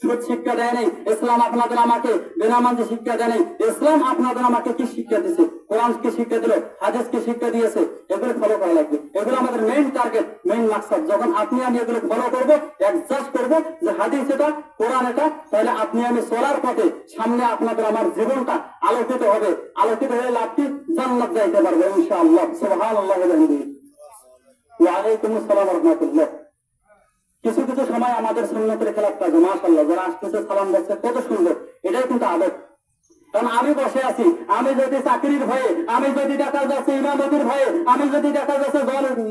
সুদ শিক্ষা দেয় নাই, ইসলাম আপনাদের আমাকে বেনামাজি শিক্ষা দেয় নাই। ইসলাম আপনাদের আমাকে কি শিক্ষা দিয়েছে? কোরআন কি শিক্ষা দিল, হাদিস কি শিক্ষা দিয়েছে? এগুলো ফলো করা লাগবে। এগুলো আমাদের মেইন টার্গেট, মেইন মাকসাদ। যখন আপনি আমি এগুলো ফলো করবো, অ্যাডজাস্ট করবো যে হাদিস এটা, কোরআন এটা, তাহলে আপনি আমি চলার পথে সামনে আপনাদের আমার জীবনটা আলোকিত হবে। আলোকিত হয়ে লাভ কি? জান্নাত যাইতে পারবে ইনশাআল্লাহ। সুবহানাল্লাহ ওয়া বিহামদিহি। ওয়া আলাইকুম আসসালাম ওয়া রাহমাতুল্লাহ। কিছু কিছু সময় আমাদের সুন্নতের খেলাফ কাজে মাশাআল্লাহ যারা আসতেছে সালাম দিচ্ছে কত সুন্দর, এটাই কিন্তু আদব। কারণ আমি বসে আছি, আমি যদি চাকরির ভয়ে, আমি যদি দেখা যাচ্ছে ইমামতির ভয়ে, আমি যদি দেখা যাচ্ছে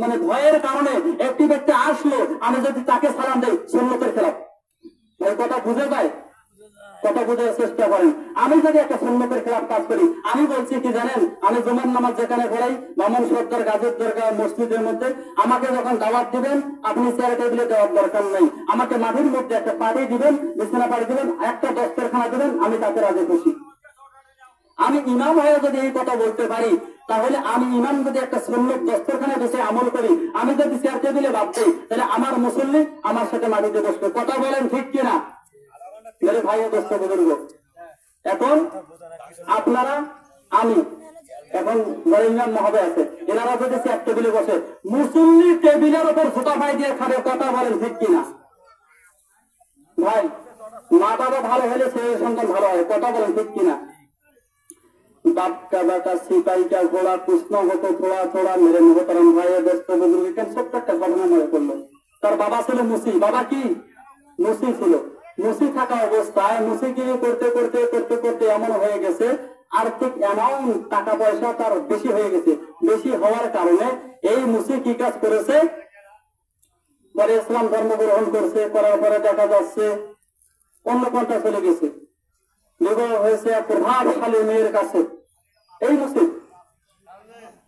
মানে ভয়ের কারণে একটি ব্যক্তি আসলো, আমি যদি তাকে সালাম দেই, সুন্নতের খেলাফ। এই কথা বুঝে যায়? কথা বোঝার চেষ্টা করেন। আমি যদি একটা সুন্নতের খেলাফ কাজ করি, আমি বলছি কি জানেন, আমি জুমার নামাজ যেখানে পড়াই, বামন সর্দার গাজীর দরকার মসজিদের মধ্যে, আমাকে যখন দাওয়াত দিবেন, আপনি চেয়ার টেবিলে দেওয়ার দরকার নেই, আমাকে মাটির মধ্যে একটা পাটি দিবেন, বিছানা পাটি দিবেন, একটা দস্তরখানা দিবেন, আমি তাতে রাজি খুশি। আমি ইমাম হয়ে যদি এই কথা বলতে পারি, তাহলে আমি ইমাম যদি একটা সুন্নত দস্তরখানা বিষয়ে আমল করি, আমি যদি চেয়ার টেবিলে ভাবছি, তাহলে আমার মুসল্লি আমার সাথে মাটিতে বসবে। কথা বলেন ঠিক কিনা? মেরে ভাই ও দোস্ত বুজুর্গ, এখন আপনারা আমি এখন ইমাম মহোদয় আছে, এনারা যদি চেয়ার টেবিলে বসে, মুসল্লি টেবিলের উপর ফোটা পাই দিয়ে খাবে। কথা বলেন ঠিক কিনা? ভাই, মা বাবা ভালো হলে ছেলে সন্তান ভালো হয়। কথা বলেন ঠিক কিনা? बाप का बेटा सिपाही का घोड़ा कृष्ण হতো थोड़ा थोड़ा मेरे मोहतरम भाई दोस्त बुजुर्ग কেন ছোট্ট একটা ঘটনা মনে পড়লো। তার বাবা ছিল মুসি। বাবা কি মুসি ছিল? মুসি থাকা অবস্থায় মুসিগিরি করতে করতে করতে করতে এমন হয়ে গেছে, আর্থিক অ্যামাউন্ট টাকা পয়সা তার বেশি হয়ে গেছে। বেশি হওয়ার কারণে এই মুসি কি কাজ করেছে, পরে ইসলাম ধর্ম গ্রহণ করছে। করার পরে দেখা যাচ্ছে অন্য পন্থা চলে গেছে, বিবাহ হয়েছে এক প্রভাবশালী মেয়ের কাছে। এই মুসিদ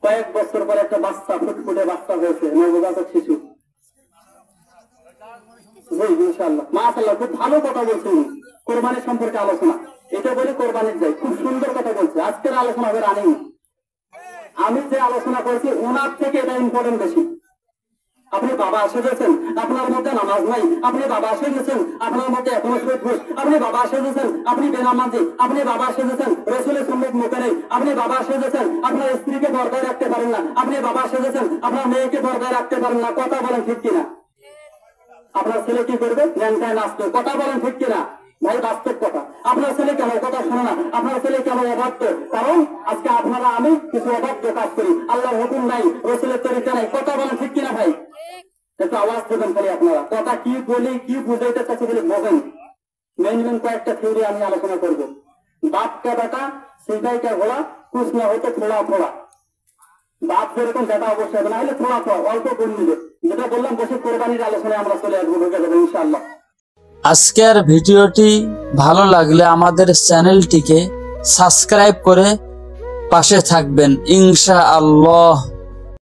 কয়েক বছর পরে একটা বাচ্চা, ফুটফুটে বাচ্চা হয়েছে, নবজাতক শিশু। ইনশাআল্লাহ মাশাআল্লাহ, খুব ভালো কথা বলছেন। কোরবানির সম্পর্কে আলোচনা, এটা বলে কোরবানির যাই, খুব সুন্দর কথা বলছে। আজকের আলোচনা হবে রানিং। আমি যে আলোচনা করেছি ওনার থেকে এটা ইম্পর্টেন্ট বেশি। আপনি বাবা সেজেছেন, আপনার মধ্যে নামাজ নাই। আপনি বাবা সেজেছেন, আপনার মধ্যে এখনো সুদ ঘুষ। আপনি বাবা সেজেছেন, আপনি বেনামাজি। আপনি বাবা সেজেছেন, রসুলের সুন্নাত মুখে নেই। আপনি বাবা সেজেছেন, আপনার স্ত্রীকে পর্দায় রাখতে পারেন না। আপনি বাবা সেজেছেন, আপনার মেয়েকে পর্দায় রাখতে পারেন না। কথা বলেন ঠিক কিনা? আপনার ছেলে কি করবে? ল্যাংটায় নাচবে। কথা বলেন ঠিক কিনা? ভাই বাস্তব কথা। আপনার ছেলে কেন কথা শোনে না? আপনার ছেলে কেন অবাধ্য? কারণ আজকে আপনারা আমি কিছু অবাধ্য কাজ করি, আল্লাহর হুকুম নাই, রসুলের তরিকা নাই। কথা বলেন ঠিক কিনা ভাই? একটু আওয়াজ দেবেন খালি আপনারা। কথা কি বলি, কি বুঝাইতে চাচ্ছি বলে বোঝেন। মেন কয়েকটা থিওরি আমি আলোচনা করবো। বাপ কা বেটা সিপাही का घोड़ा कुछ ना हो तो थोड़ा थोड़ा। বাপ যেরকম বেটা অবশ্যই হবে, না হলে থোড়া থোড়া অল্প গুণ মিলে। যেটা বললাম বসে কোরবানির আলোচনায় আমরা চলে আসবো, ঢুকে যাবো ইনশাআল্লাহ। আজকের ভিডিওটি ভালো লাগলে আমাদের চ্যানেলটিকে সাবস্ক্রাইব করে পাশে থাকবেন ইনশাআল্লাহ।